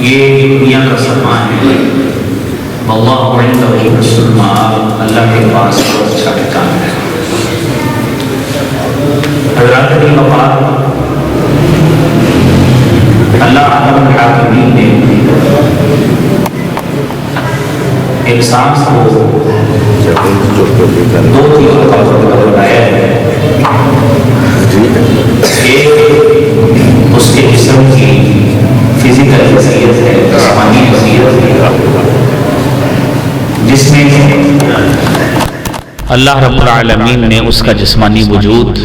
یہ دنیا کا سامان ہے، واللہ عنده حسن المآب، اللہ کے پاس بہت اچھا ٹھکانہ ہے۔ حضرات کی وفات اللہ رب العالمین نے انسان کو دو چیزوں کا بنایا ہے، ایک اس کے جسم کی فزیکل حیثیت ہے، جسمانی حیثیت ہے، جس میں اللہ رب العالمین نے اس کا جسمانی وجود،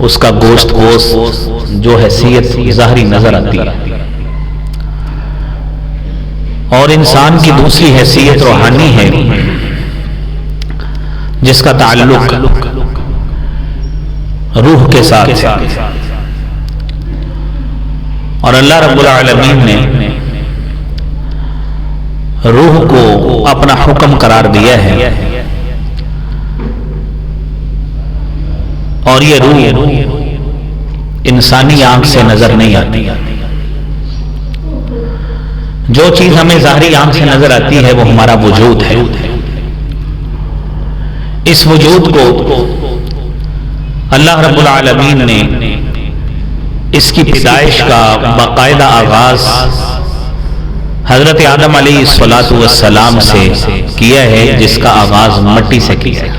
اس کا گوشت جو حیثیت ظاہری نظر آتی ہے، اور انسان کی دوسری حیثیت روحانی ہے جس کا تعلق روح کے ساتھ ہے۔ اور اللہ رب العالمین نے روح کو اپنا حکم قرار دیا ہے، اور یہ روح انسانی آنکھ سے نظر نہیں آتی۔ جو چیز ہمیں ظاہری آنکھ سے نظر آتی ہے وہ ہمارا وجود ہے۔ اس وجود کو اللہ رب العالمین نے اس کی پیدائش کا باقاعدہ آغاز حضرت آدم علیہ السلام سے کیا ہے، جس کا آغاز مٹی سے کیا ہے۔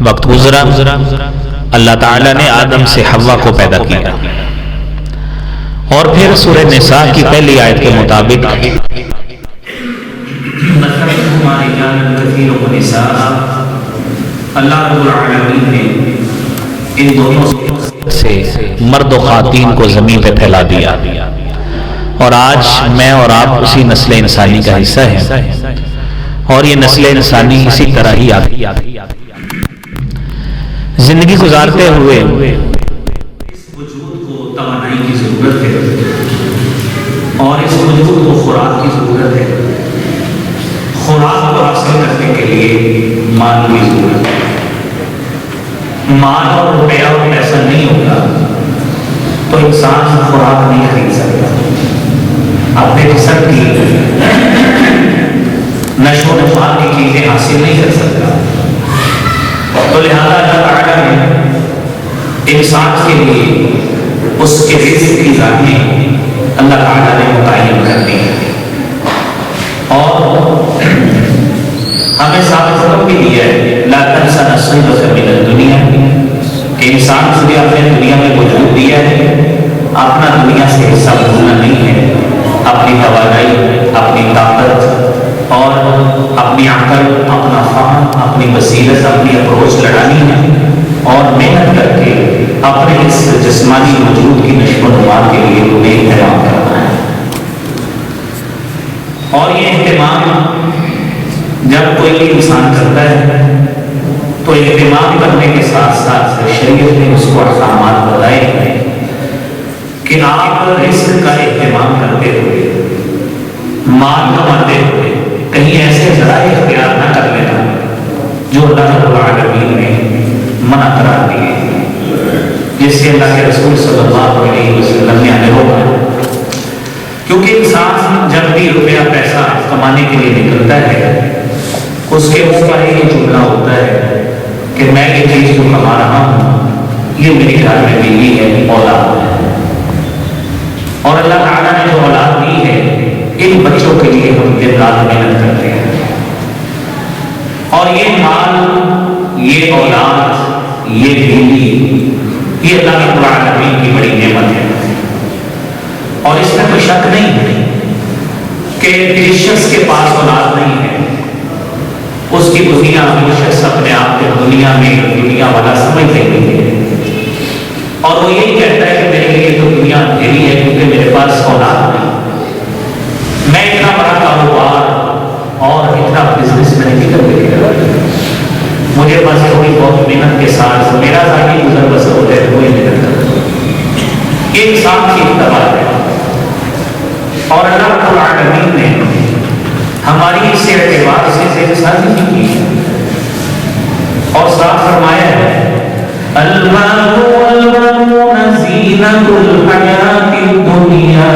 وقت گزرا، اللہ تعالیٰ نے آدم سے حوا کو پیدا کیا، اور پھر سورہ نساء کی پہلی آیت کے مطابق اللہ رب العالمین نے ان دونوں سے مرد و خواتین کو زمین پہ پھیلا دیا، اور آج میں اور آپ اسی نسل انسانی کا حصہ ہیں، اور یہ نسل انسانی اسی طرح ہی زندگی گزارتے ہوئے اس وجود کو توانائی کی ضرورت ہے، اور اس وجود کو خوراک کی ضرورت ہے۔ خوراک کو حاصل کرنے کے لیے مال کی ضرورت ہے۔ مال اور روپیہ اور پیسہ نہیں ہوگا تو انسان خوراک نہیں خرید سکتا، اپنے جسم کی نشو و نما کی چیزیں حاصل نہیں کر سکتا۔ تو لہذا اللہ تعالیٰ نے انسان کے لیے اس کے رزق کی ذاتیں اللہ تعالیٰ نے متعین کر دی ہے، اور ہمیں ثابت حکم بھی دیا ہے لا تنس نصیبک من الدنیا، کہ انسان کو بھی اپنے دنیا میں وجود دیا ہے، اپنا دنیا سے حصہ بھولنا نہیں ہے، اپنی توانائی، اپنی طاقت اور اپنی عقل، اپنا فہم، اپنی بصیرت، اپنی اپروچ لڑانی ہے، اور محنت کر کے اپنے اس جسمانی وجود کی نشو و نما کے لیے انہیں اہتمام کرنا ہے۔ اور یہ اہتمام جب کوئی بھی انسان کرتا ہے تو اہتمام کرنے کے ساتھ ساتھ شریعت نے اس کو احکامات بتائے ہیں کہ آپ رزق کا اہتمام کرتے ہوئے، مال کماتے ہوئے کہیں ایسے ذرائع اختیار نہ کر لینا جو اللہ رب العالمین نے منع قرار دیے، جس سے اللہ کے رسول صلی اللہ علیہ وسلم نے ہمیں روکا۔ کیونکہ انسان جب بھی روپیہ پیسہ کمانے کے لیے نکلتا ہے، اس کے منہ پر یہ جملہ ہوتا ہے کہ میں یہ چیز جو کما رہا ہوں یہ میری گھر میں بیوی ہے، اولاد ہے، اور اللہ تعالیٰ نے جو اولاد دی ہے ان بچوں کے لیے ہم دن رات محنت کرتے ہیں، اور یہ مال، یہ اولاد، یہ بیوی، یہ اللہ رب العالمین کی بڑی نعمت ہے۔ اور اس میں کوئی شک نہیں ہے کہ جس شخص کے پاس اولاد نہیں ہے اس کی دنیا، وہ شخص اپنے آپ کو دنیا میں دنیا والا سمجھتے نہیں ہے، اور وہ یہی کہتا ہے کہ میرے لیے تو دنیا اندھیری ہے کیونکہ میرے پاس اولاد نہیں، میں اتنا بڑا کاروبار اور اتنا بزنس میں نہیں کر رہا، مجھے بس تھوڑی بہت محنت کے ساتھ میرا ذاتی گزر بسر ہو جائے وہی محنت کرتا۔ یہ انسان کی اتباع ہے، اور اللہ رب العالمین نے ہماری اس اعتبار سے ذہن سازی کی ہے، اور صاف فرمایا ہے المال والبنون زینۃ الحیاۃ الدنیا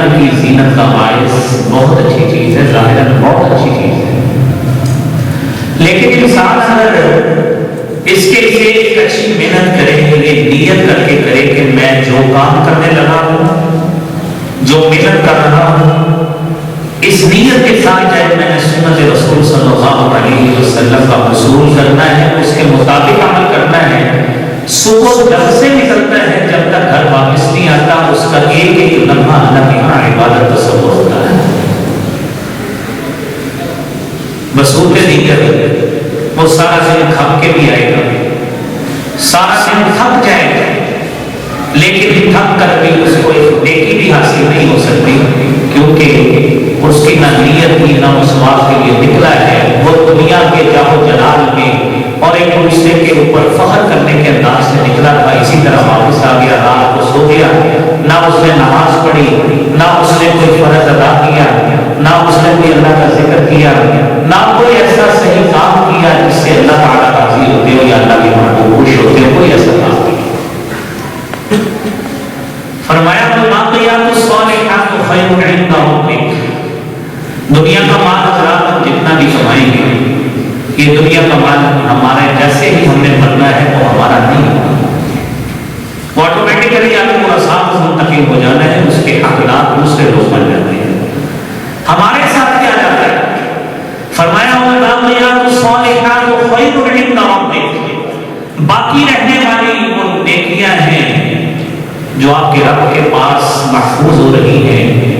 دنیا کی زینت کا باعث بہت اچھی چیز ہے، ظاہراً بہت اچھی چیز ہے، لیکن انسان اگر اس کے لیے ایک اچھی محنت کرے، یہ نیت کر کے کرے کہ میں جو کام کرنے لگا ہوں، جو محنت کر رہا ہوں، اس نیت کے ساتھ چاہے میں نے سنت رسول صلی اللہ علیہ وسلم کا حصول کرنا ہے، اس کے مطابق عمل کرنا ہے، صبح گھر سے نکلتا ہے جب تک گھر واپس نہیں آتا، اس کا ایک ایک لمحہ اللہ کے یہاں عبادت تصور ہوتا ہے، بصورت نیت وہ سارا دن کھپ کے بھی آئے گا، سارا دن تھک جائے گا، لیکن تھک کر بھی اس کو ایک نیکی بھی حاصل نہیں ہو سکتی، کیونکہ اس کی نہ نیت کی نہ اس بات کے لیے نکلا ہے، وہ دنیا کے جاہو جلال میں اور ایک دوسرے کے اوپر فخر کرنے کے انداز سے نکلا تھا، اسی طرح واپس آ گیا، رات کو سو گیا، نہ اس نے نماز پڑھی، نہ اس نے کوئی فرض ادا کیا، نہ اس نے کوئی اللہ کا ذکر کیا، نہ کوئی ایسا صحیح کام کیا جس سے اللہ تعالیٰ راضی ہوتے ہو یا اللہ کے محبوب خوش ہوتے ہو، کوئی ایسا کام نہیں۔ فرمایا والباقیات الصالحات خیر عند ربک، دنیا کا مال حضرات ہم جتنا بھی کمائیں گے، یہ دنیا کا مال ہمارے جیسے ہی ہم نے بننا ہے وہ ہمارا نہیں ہوگا، وہ آٹومیٹکلی آپ کو رسالت منتقل ہو جانا ہے، اس کے حقدار دوسرے لوگ بن جاتے ہیں۔ ہمارے ساتھ کیا جاتا ہے؟ فرمایا والباقیات الصالحات خیر عند ربک، باقی رہنے والی وہ نیکیاں ہیں جو آپ کے رب کے پاس محفوظ ہو رہی ہیں،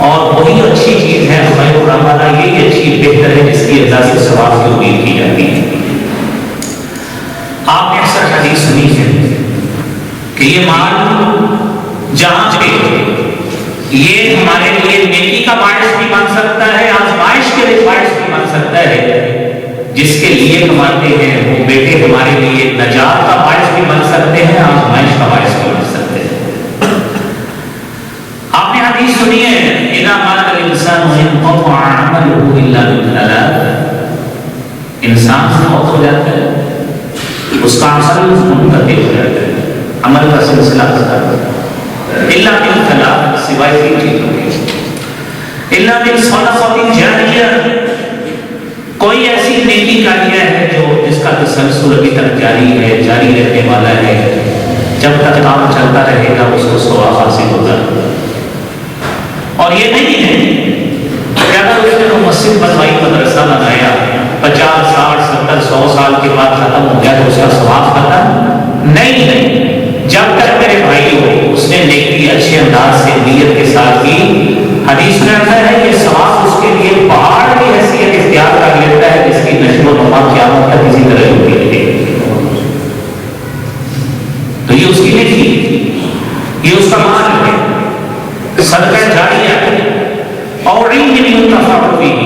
اور وہی اچھی چیز ہے، خیر العمل یہی اچھی بہتر ہے جس کی اللہ سے ثواب کی امید کی جاتی ہے۔ آپ نے اکثر حدیث سنی ہے کہ یہ مال جہاں پہ یہ ہمارے لیے نیکی کا باعث بھی بن سکتا ہے، آزمائش کے لیے باعث بھی بن سکتا ہے، جس کے لیے کماتے ہیں وہ بیٹے ہمارے لیے نجات کا باعث بھی بن سکتے ہیں، آزمائش کا باعث بھی بن سکتے ہیں۔ آپ نے حدیث سنی ہے اذا مات الانسان انقطع عمله الا من ثلاث، انسان موت ہو جاتا ہے اس کا عمل منقطع ہو جاتا ہے، عمل کا سلسلہ ختم ہو جاتا ہے، الا من ثلاث، سوائے تین چیزوں کے، الا من صدقۃ جاریہ، کوئی ایسی نیکی کاریہ ہے جو جس کا تسلسل ابھی تک جاری ہے، جاری رہنے والا ہے، جب تک کام چلتا رہے گا اس کو ثواب حاصل ہوگا۔ اور یہ نہیں ہے کہ اگر اس نے مسجد بنوائی، مدرسہ بنایا، 50 60 70 100 سال کے بعد ختم ہو گیا تو اس کا ثواب ختم نہیں، جب تک میرے بھائی ہو اس نے نیکی اچھے انداز سے نیت کے ساتھ کی، حدیث میں آتا ہے یہ ثواب اس کے لیے پہاڑ کی حیثیت اختیار کر لیتا ہے، جس کی نشو و نما قیامت تک اسی طرح ہوتی رہے، تو یہ اس کی نیکی، یہ اس کا مال ہے، صدقہ جاریہ ہے، اور علم ينتفع به،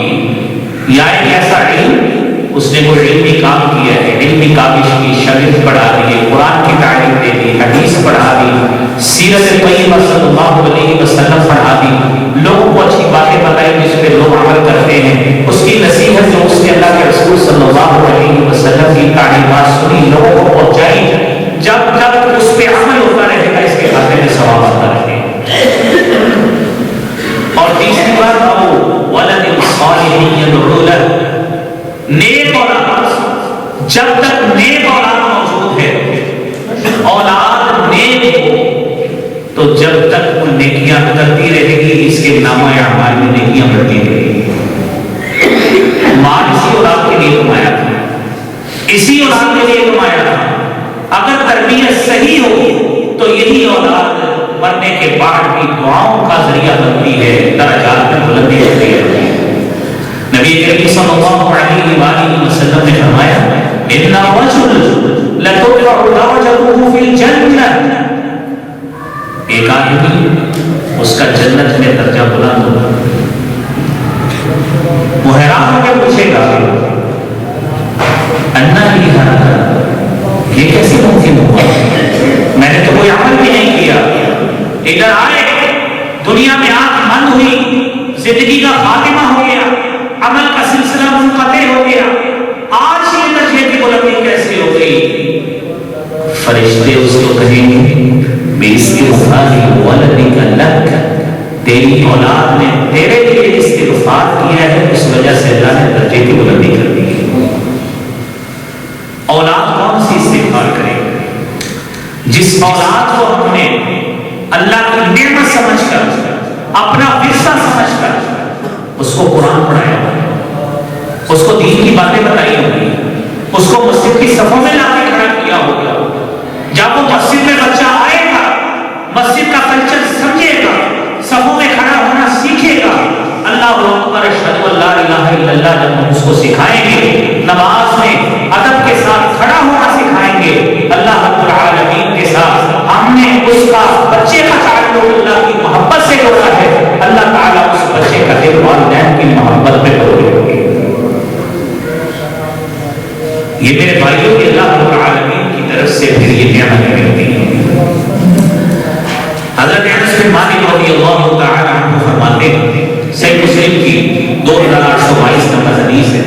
یا ایک ایسا علم اس نے کوئی علمی کام کیا ہے، علمی کاوش کی، شریعت پڑھا دی، قرآن کی تعلیم دے دی، حدیث پڑھا دی، سیرت طیبہ صلی اللہ علیہ وسلم پڑھا دی، لوگوں کو اچھی باتیں بتائی جس پہ لوگ عمل کرتے ہیں، اس کی نصیحت جو اس نے اللہ کے رسول صلی اللہ علیہ وسلم کی تعلیمات سنی، لوگوں کو پہنچائی، جب تک اس پہ عمل ہوتا رہے گا اس کے کھاتے میں ثواب آتا رہے گا۔ اور تیسری بات ولد صالح يدعو له، نیک اولاد، جب تک نیک اولاد موجود ہے، اولاد نیک ہو تو جب تک وہ نیکیاں کرتی رہے گی، اس کے نامہ اعمال میں نیکیاں بڑھتی رہے گی۔ مال اسی اولاد کے لیے کمایا تھا، اسی اولاد کے لیے کمایا تھا، اگر تربیت صحیح ہو تو یہی اولاد مرنے کے بعد بھی دعاؤں کا ذریعہ بنتی ہے، درجات میں بلندی ہوتی ہے۔ نبی کریم صلی اللہ علیہ وآلہ وسلم نے فرمایا ان الرجل لترفع درجته فی الجنہ، ایک آدمی اس کا جنت میں درجہ بلند ہوگا، وہ حیران ہو کے پوچھے گا انا لی ھذا، یہ کیسے ممکن ہوا، میں نے تو کوئی عمل بھی نہیں کیا، ادھر آئے، دنیا میں آنکھ بند ہوئی، زندگی کا خاتمہ ہو گیا، عمل کا سلسلہ منقطع ہو گیا، آج یہ درجے کی بلندی کیسے ہو گئی؟ فرشتے اس کو کہیں گے بِإِسْتِغْفَارِ وَلَدِكَ لَكَ، تیری اولاد نے تیرے لیے استغفار کیا ہے، اس وجہ سے اللہ نے درجے کی بلندی کر دی ہے۔ اولاد کون سی استغفار کرے؟ جس اولاد کو ہم نے اللہ کی نعمت سمجھ کر، اپنا ورثہ سمجھ کر اس کو قرآن پڑھایا ہوگا، اس کو دین کی باتیں بتائی ہوگی، اس کو مسجد کی صفوں میں لا کے کھڑا کیا ہوگا، جب وہ مسجد میں بچہ آئے گا مسجد کا کلچر سمجھے گا، صفوں میں کھڑا ہونا سیکھے گا، اللہ اکبر اشہد ان لا الہ الا اللہ جب ہم اس کو سکھائیں گے، نماز میں ادب کے ساتھ کھڑا ہونا سکھائیں گے، اللہ رب العالمین کے ساتھ ہم نے اس کا بچے کا تعلق اللہ کی محبت سے جوڑا ہے، اللہ تعالیٰ اس بچے کا دل والدین کی محبت میں بدلے گے۔ یہ میرے بھائیوں کے اللہ رب العالمین کی طرف سے پھر یہ نعمتیں ملتی ہیں۔ حضرت انس بن مالک رضی اللہ تعالی عنہ فرماتے ہیں، صحیح مسلم کی 2822 نمبر حدیث ہے،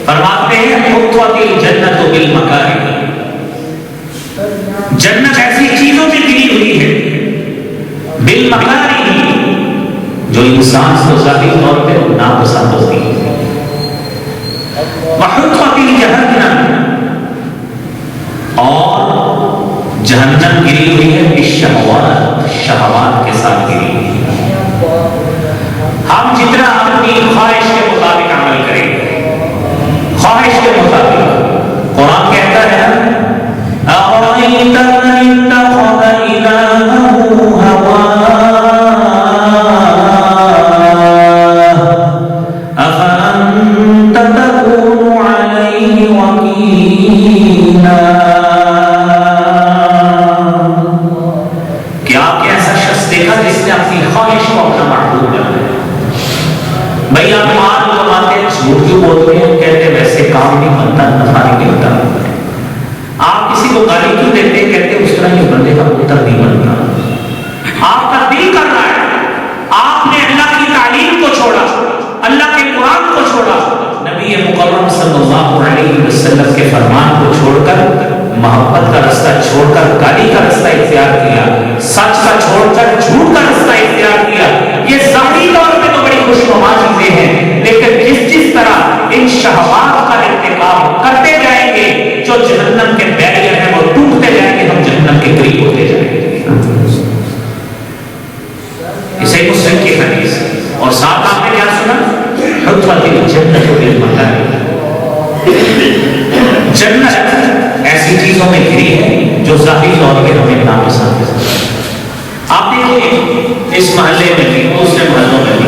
فرماتے ہیں حطت الجنت بالمکارہ، جنت ایسی چیزوں سے گری ہوئی ہے، بالمکارہ جو انسان کو ظاہری طور پہ ناپسند ہوتی ہے، وحطت الجہنم، اور جہنم گری ہوئی ہے بالشہوات، شہوات کے ساتھ گری ہوئی ہے۔ ہم جتنا اپنی خواہش کے مطابق عمل کریں گے، خواہش کے مطابق، قرآن کہتا ہے اَرَأَيْتَ مَنِ اتَّخَذَ إِلَٰهَهُ هَوَاهُ أَفَأَنتَ تَكُونُ عَلَيْهِ وَكِيلًا، کیا آپ ایسا شخص دیکھا جس نے اپنی خواہش کو اپنا معبود بنایا؟ بھئی آپ مال کماتے ہیں، جھوٹ کیوں بولتے ہیں، کہتے ویسے کام نہیں بنتا، نفع نہیں ہوتا۔ آپ کسی کو گالی کیوں دیتے ہیں، کہتے اس طرح یہ بندے کا پتر نہیں بنتا۔ آپ کا دل کر رہا ہے، آپ نے اللہ کی تعلیم کو چھوڑا، اللہ کے قرآن کو چھوڑا، نبی مکرم صلی اللہ علیہ وسلم کے فرمان کو چھوڑ کر، محبت کا رستہ چھوڑ کر گالی کا رستہ اختیار کیا، سچ کا چھوڑ کر جھوٹ کا رستہ اختیار کیا۔ یہ ظاہری طور پہ تو بڑی خوشنما چیزیں ہیں، لیکن جس طرح ان شہوات کا ارتکاب کرتے جائیں گے، جو جہنم کے بیریئر ہیں وہ ٹوٹتے جائیں گے، ہم جہنم کے قریب ہوتے جائیں گے۔ اسے مسلم کی حدیث، اور ساتھ آپ نے کیا سنا؟ حطت الجنت بالمکارہ، جنت ایسی چیزوں میں گری ہے جو ظاہری طور پہ ہمیں ناپسند ہے۔ آپ دیکھیں اس محلے میں بھی، دوسرے محلوں میں بھی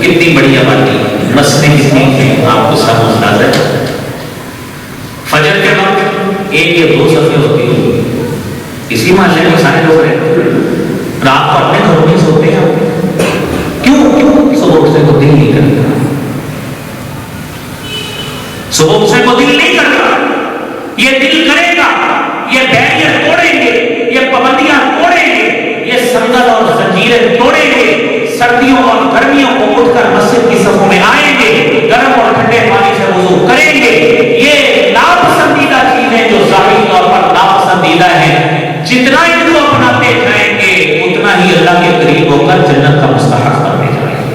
کتنی بڑی آبادی، مسجدیں کتنی ہیں، آپ کو سب اندازہ ہے۔ فجر کے وقت 1 یا 2 صفیں ہوتی ہوئی، اسی محلے میں سارے لوگ رہتے ہیں، رات کو اپنے گھروں میں سوتے ہیں، کیوں؟ صبح اٹھنے کو دل نہیں کرتا، صبح اٹھنے کو دل نہیں کرتا۔ یہ دل کرے گا، یہ بیریئر توڑیں گے، یہ پابندیاں توڑیں گے، یہ سنگل اور زنجیریں توڑیں گے، سردیوں اور گرمیوں کو اٹھ کر مسجد کی صفوں میں آئیں گے، گرم اور ٹھنڈے پانی سے وضو کریں گے۔ یہ ناپسندیدہ چیزیں جو ظاہری طور پر ناپسندیدہ ہیں، جتنا ان کو اپناتے جائیں گے اتنا ہی اللہ کے قریب ہو کر جنت کا مستحق کرتے جائیں گے۔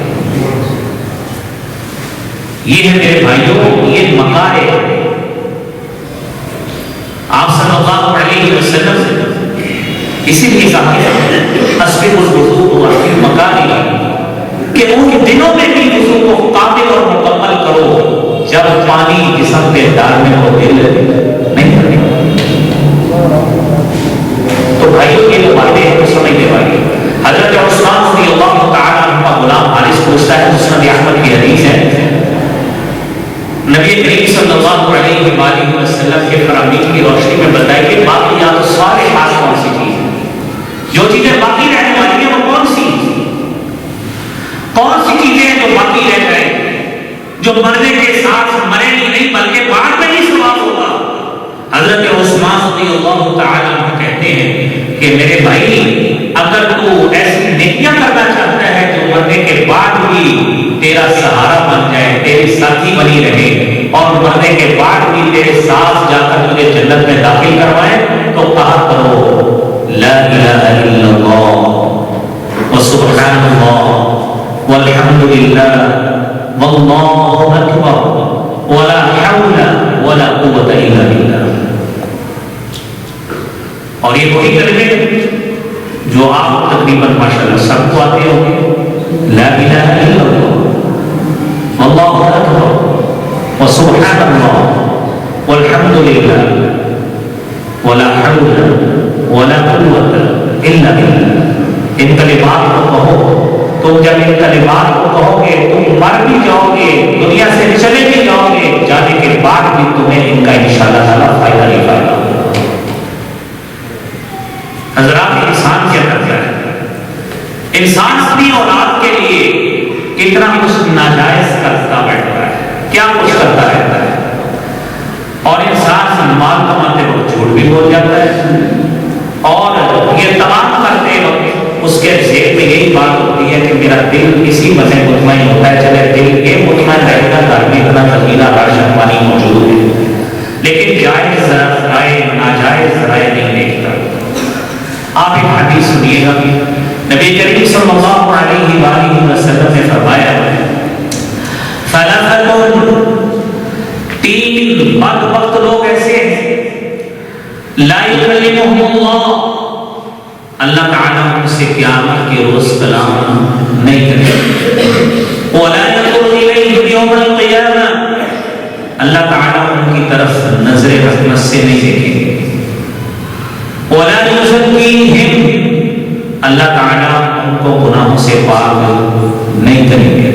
یہ ہے میرے بھائیوں، یہ مکارہ۔ آپ صلی اللہ علیہ وسلم اسی لیے کہا اسبغوا الوضوء وفی المکارہ، کہ ان دنوں میں بھی وضو کو کامل اور مکمل کرو جب پانی جسم پہ ڈالنے کو دل نہیں کرنے۔ تو بھائیوں یہ جو باتیں ہیں تو سمجھنے والی۔ حضرت عثمان رضی اللہ تعالیٰ عنہ کا غلام حارث پوچھتا ہے، مسند احمد کی حدیث ہے، نبی کریم صلی اللہ علیہ وآلہ وسلم کے فرامین کی روشنی میں بتائیے باقیات الصالحات کون سی چیز ہیں، جو چیزیں باقی رہنے والی ہیں وہ کون سی چیزیں ہیں جو باقی رہ جائیں، جو مرنے کے ساتھ مرے ہی نہیں بلکہ بعد میں ہی ثواب ہوگا۔ حضرت عثمان رضی اللہ تعالیٰ عنہ کہتے ہیں کہ میرے بھائی، اگر تو ایسی نیکیاں کرنا چاہتا ہے جو مرنے کے بعد بھی تیرا سہارا بن جائے، تیری ساتھی بنی رہے، اور مرنے کے بعد بھی تیرے ساتھ جا کر تجھے جنت میں داخل کروائے، تو کہا کرو لا الہ الا اللہ اور یہ وہی کلمے جو آپ تقریباً ماشاءاللہ سب کو آتے ہوں گے، لا الہ الا اللہ واللہ اکبر وسبحان اللہ والحمد للہ ولا حول ولا قوت الا باللہ۔ ان کلمات کو کہو، تم جب ان کلمات کو کہو گے تم مر بھی جاؤ گے، دنیا سے چلے بھی جاؤ گے، جانے کے بعد بھی تمہیں ان کا انشاءاللہ تعالیٰ فائدہ نہیں پائے گا۔ حضرات، انسان کیا کرتا ہے؟ انسان اپنی اولاد کے لیے کتنا کچھ ناجائز کرتا بیٹھتا ہے، کیا کچھ کرتا رہتا ہے، اور انسان مال کماتے وقت جھوٹ بھی بول جاتا ہے، اور یہ تمام کرتے وقت اس کے ذہن میں یہی بات ہوتی ہے کہ میرا دل اسی وجہ مطمئن ہوتا ہے، چلے دل یہ مطمئن رہے گا گھر میں اتنا ذخیرہ راشن پانی موجود ہے، لیکن جائز ذرائع ناجائز ذرائع نہیں دیکھتا۔ آپ ایک حدیث سنیے گا، نبی کریم صلی اللہ علیہ وآلہ وسلم نے فرمایا ثلاثۃ، تین بدبخت لوگ ایسے ہیں لا یکلمہم اللہ، اللہ تعالیٰ ان سے قیامت کے روز کلام نہیں کرے، ولا ينظر الیہم یوم القیامہ، اللہ تعالیٰ ان کی طرف نظر رحمت سے نہیں دیکھیں گے، ولا یزکیہم، اللہ تعالیٰ ان کو گناہوں سے پاک نہیں کریں گے،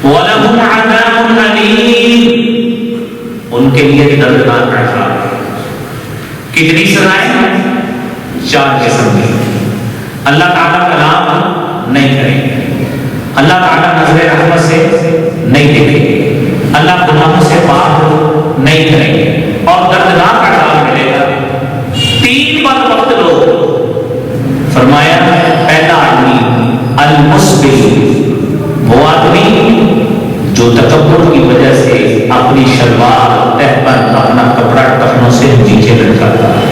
وَلَهُمْ عَذَابٌ أَلِيمٌ، ان کے لیے دردناک عذاب ہے۔ کتنی سزائیں؟ 4 قسم کی۔ اللہ تعالیٰ کلام نہیں کریں گے، اللہ تعالیٰ نظر رحمت سے نہیں دیکھیں گے، اللہ گناہوں سے پاک نہیں کریں گے، اور دردناک عذاب ملے گا۔ 3 بدبخت لوگ، فرمایا پہلا آدمی المسبل، وہ آدمی جو تکبر کی وجہ سے اپنی شلوار تہ پر اپنا کپڑا ٹخنوں سے نیچے لٹکاتا ہے۔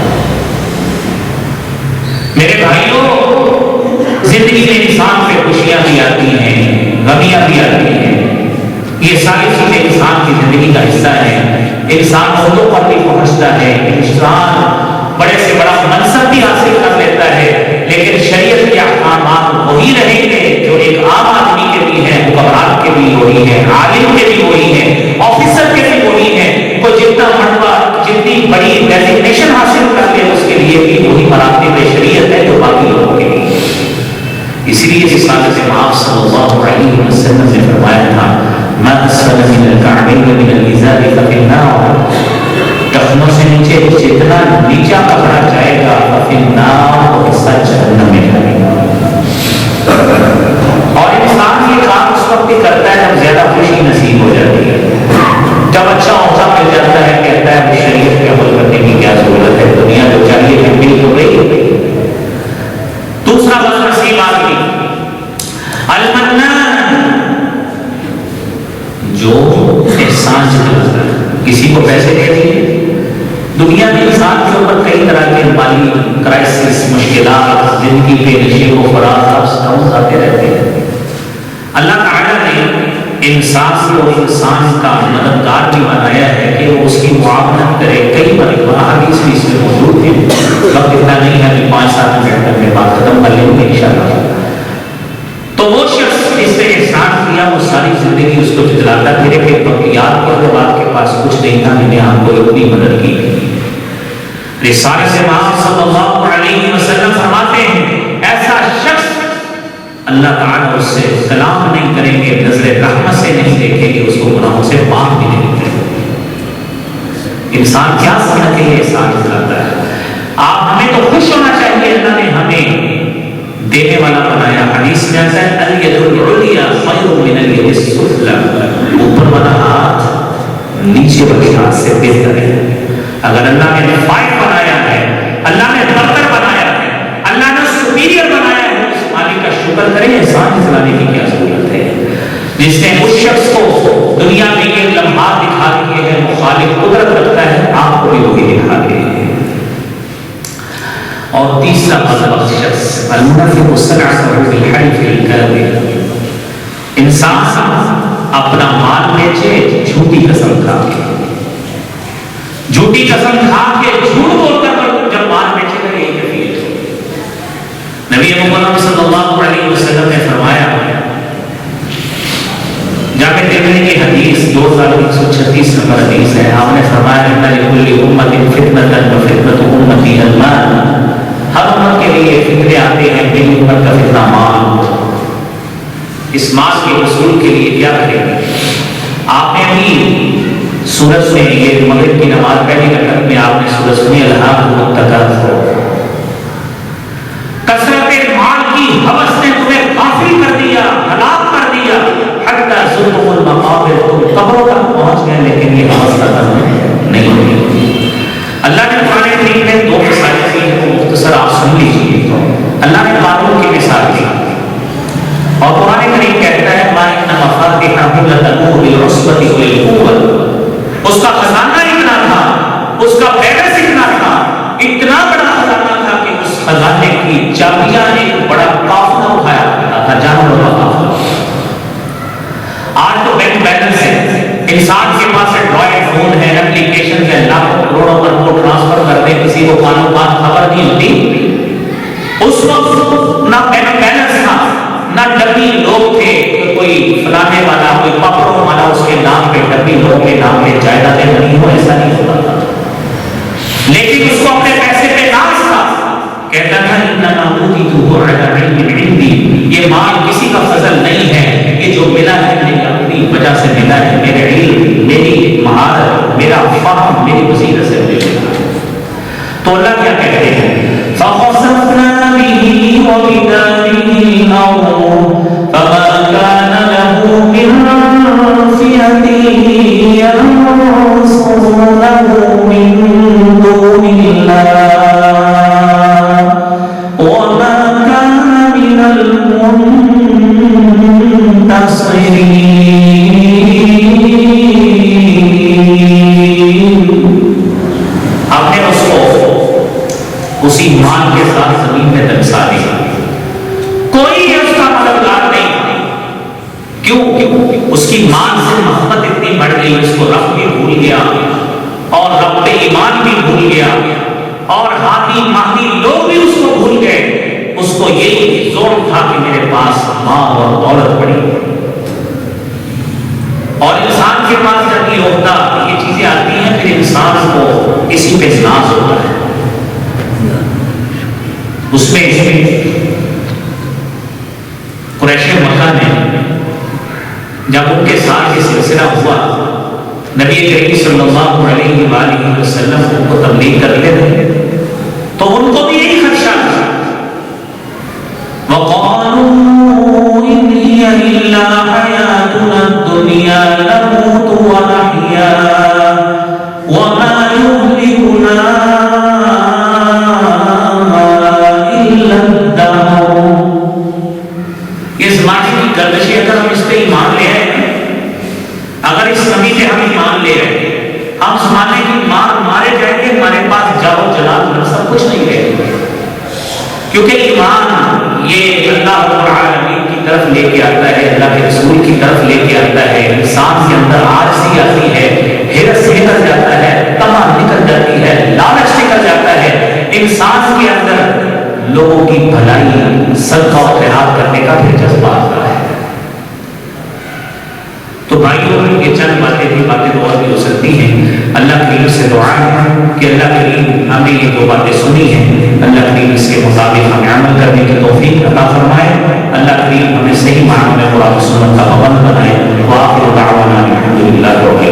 میرے بھائیوں، زندگی میں انسان پہ خوشیاں بھی آتی ہیں، غمیاں بھی آتی ہیں، یہ ساری چیزیں انسان کی زندگی کا حصہ ہیں۔ انسان عہدوں پر بھی پہنچتا ہے، انسان بڑے سے بڑا منصب بھی حاصل کر لیتا ہے، لیکن شریعت کے احکامات وہی رہیں گے جو ایک عام آدمی کے بھی ہیں، حکمران کے بھی وہی ہیں، عالم کے بھی وہی ہیں، آفیسر کے بھی وہی ہیں۔ کوئی جتنا مرتبہ جتنی بڑی ڈیزگنیشن حاصل کر لے اس کے لیے بھی وہی مراتب شریعت ہے جو باقی لوگوں کے لیے۔ اسی لیے رسالت مآب صلی اللہ علیہ وسلم نے فرمایا تھا ما اسفل من الکعبین من الازار ففی النار، ٹخنوں سے نیچے جتنا نیچا پکڑا جائے گا ففی النار، وہ حصہ جہنم میں جائے گا۔ اور انسان یہ کام اس وقت بھی کرتا ہے جب زیادہ خوشی نصیب ہو جاتی ہے، جب اچھا موقع مل جاتا ہے، کہتا ہے شریعت کے عمل کرنے کی کیا ضرورت ہے، دنیا جو چاہیے ہے مل تو گئی۔ دوسرا بد نصیب آدمی المنان، جو احسان کرتا ہے، کسی کو پیسے دے دیے۔ دنیا میں انسان کے اوپر کئی طرح کے مالی کرائسس، مشکلات، زندگی پہ نشیب و فراز اپس ڈاؤنز آتے رہتے ہیں۔ اللہ تعالیٰ نے انسان سے اور انسان کا مددگار بھی بنایا ہے کہ وہ اس کی معاونت کرے۔ کئی مرتبہ حدیث بھی اس میں موجود ہے، وقت اتنا نہیں ہے کہ 5-7 منٹ میں بات ختم کر لیں گے انشاءاللہ۔ تو وہ شخص جس نے احسان کیا وہ ساری زندگی اس کو جتلاتا پھرے کہ بقیات کے بعد کے پاس کچھ نہیں تھا، میں نے آپ کو اتنی مدد کی۔ رسالت مآب صلی اللہ علیہ وسلم فرماتے ہیں ایسا شخص اللہ تعالیٰ اس سے کلام نہیں کریں گے، نظر رحمت سے نہیں دیکھیں گے، اس کو گناہوں سے پاک بھی نہیں کریں گے۔ انسان کیا سمجھ کے یہ احسان جتلاتا ہے؟ آپ ہمیں تو خوش ہونا چاہیے، اللہ نے ہمیں دینے والا بنایا۔ حدیث میں آتا ہے الید العلیٰ خیر من الید السفلی، اوپر والا ہاتھ نیچے والے ہاتھ سے بہتر ہے۔ اگر اللہ نے فائق بنایا ہے، اللہ نے برتر بنایا ہے، اللہ نے سپیریئر بنایا ہے، اس مالک کا شکر کریں، احسان جتلانے کی کیا ضرورت ہے؟ جس نے اس شخص کو دنیا میں یہ لمحات دکھا دیے ہیں، وہ خالق قدرت رکھتا ہے، آپ کو بھی وہی دکھا دے۔ اور تیسرا بدبخت شخص المنفق صنعته بالحلف الكاذب، انسان اپنا مال بیچے جھوٹی قسم کھا کے، جھوٹی قسم کھا کے جھوٹ بول کر جب مال بیچے گا مولانا صلی اللہ علیہ وسلم نے فرمایا، جامع ترمذی کی حدیث 2136 نمبر حدیث ہے، آپ نے فرمایا ان لکل امت فتنۃ وفتنۃ امتی المال، ہر امت کے لیے فتنے آتے ہیں، میری امت کا فتنہ مال۔ اس مال کے حصول کے لیے کیا کریں گے؟ آپ نے ابھی سورج میں یہ مغرب کی نماز پہلی رکعت میں آپ نے سورج سنی الہاکم التکاثر، کثرت مال کی ہوس نے تمہیں غافل کر دیا، ہلاک کر دیا، حتی زرتم المقابر، تم قبروں تک پہنچ گئے لیکن یہ ہوس ختم نہیں ہوئی۔ اللہ نے قرآن کریم میں دو مثالیں دی ہیں، وہ مختصر آپ سن لیجیے۔ اللہ نے قارون کی مثال دی اور قرآن کریم کہتا ہے ما ان مفاتحہ لتنوء بالعصبۃ اولي القوۃ، اس کا خزانہ اتنا تھا، اس کا بیلنس اتنا تھا، اتنا بڑا خزانہ تھا کہ اس خزانے کی چابیاں ایک بڑا قافلہ اٹھایا کرتا تھا، جانوروں کا قافلہ۔ آج تو بینک بیلنس ہے، انسان کے پاس اینڈرائڈ فون ہے، اپلیکیشن ہے، لاکھوں کروڑوں اربوں ٹرانسفر کر دیں، کسی کو کانوں بات خبر نہیں ہوتی۔ اس وقت نہ بینک بیلنس تھا، نہ ڈبی لوگ تھے، کوئی فلانے والا، کوئی پاپڑوں والا اس کے نام پہ ڈبی لوگ کے نام پہ جائیدادیں بنی ہو، ایسا نہیں ہوتا تھا۔ لیکن اس کو اپنے پیسے پہ ناز تھا، کہتا تھا انما اوتیتہ علی علم عندی، یہ مال کسی کا فضل نہیں ہے، یہ جو ملا ہے میری اپنی وجہ سے ملا ہے، میرے علم، میری مہارت، میرا فہم، میری بصیرت سے ملا ہے۔ تو اللہ کیا کہتے ہیں فَخَسَفْنَا بِهِ وَبِدَارِهِ الْأَرْضَ فَمَا كَانَ لَهُ مِنْ فِئَةٍ يَنْصُرُونَهُ مِنْ دُونِ اللَّهِ وَمَا كَانَ مِنَ الْمُنْتَصِرِينَ۔ آپ نے اس کو اسی مال کے ساتھ زمین میں دبسا دیا، کوئی اس کا مددگار نہیں۔ کیوں؟ اس کی مال سے محبت اتنی بڑھ گئی، اس کو رب بھی بھول گیا اور رب پہ ایمان بھی بھول گیا، اور ہاتھی ماہی لوگ بھی اس کو بھول گئے۔ اس کو یہی زور تھا کہ میرے پاس مال اور دولت پڑی، اور انسان کے پاس جب یہ ہوتا یہ چیزیں آتی ہیں پھر انسان کو اسی پہ ناز ہوتا ہے۔ اس میں قریش مکہ نے جب ان کے ساتھ یہ سلسلہ ہوا، نبی کریم صلی اللہ علیہ وآلہ وسلم ان کو تبلیغ کر رہے تھے، تو ان کو بھی یہی خدشہ تھا۔ وَقَالُوا إِنْ هِيَ إِلَّا حَيَاتُنَا الدُّنْيَا نَمُوتُ وَنَحْيَا وَمَا يُهْلِكُنَا یہ زمانے کی گردشی، اگر ہم اس پہ ایمان لے آئے، اگر اس نبی پہ ہم ایمان لے آئے، ہم زمانے کی مارے جائیں گے، ہمارے پاس جاؤ جلال سب کچھ نہیں رہے گا، کیونکہ ایمان یہ اللہ رب العالمین کی طرف لے کے آتا ہے، اللہ کے رسول کی طرف لے کے آتا ہے، انسان کے اندر عاجزی آتی ہے، حرص نکل جاتا ہے، طمع نکل جاتی ہے، لالچ نکل جاتا ہے، انسان کے اندر لوگوں کی بھلائی، صدقہ و خیرات کرنے کا بھی جذبہ آتا ہے۔ تو بھائیوں، یہ چند باتیں بھی اور بھی ہو سکتی ہیں۔ اللہ کریم سے دعا ہے کہ اللہ کریم ہمیں یہ دو باتیں سنی ہیں، اللہ کریم اس کے مطابق ہمیں عمل کرنے کی توفیق عطا فرمائے، اللہ کریم ہمیں صحیح معنوں میں قرآن و سنت کا پابند بنائے۔ وآخر دعوانا الحمد للہ رب العالمین۔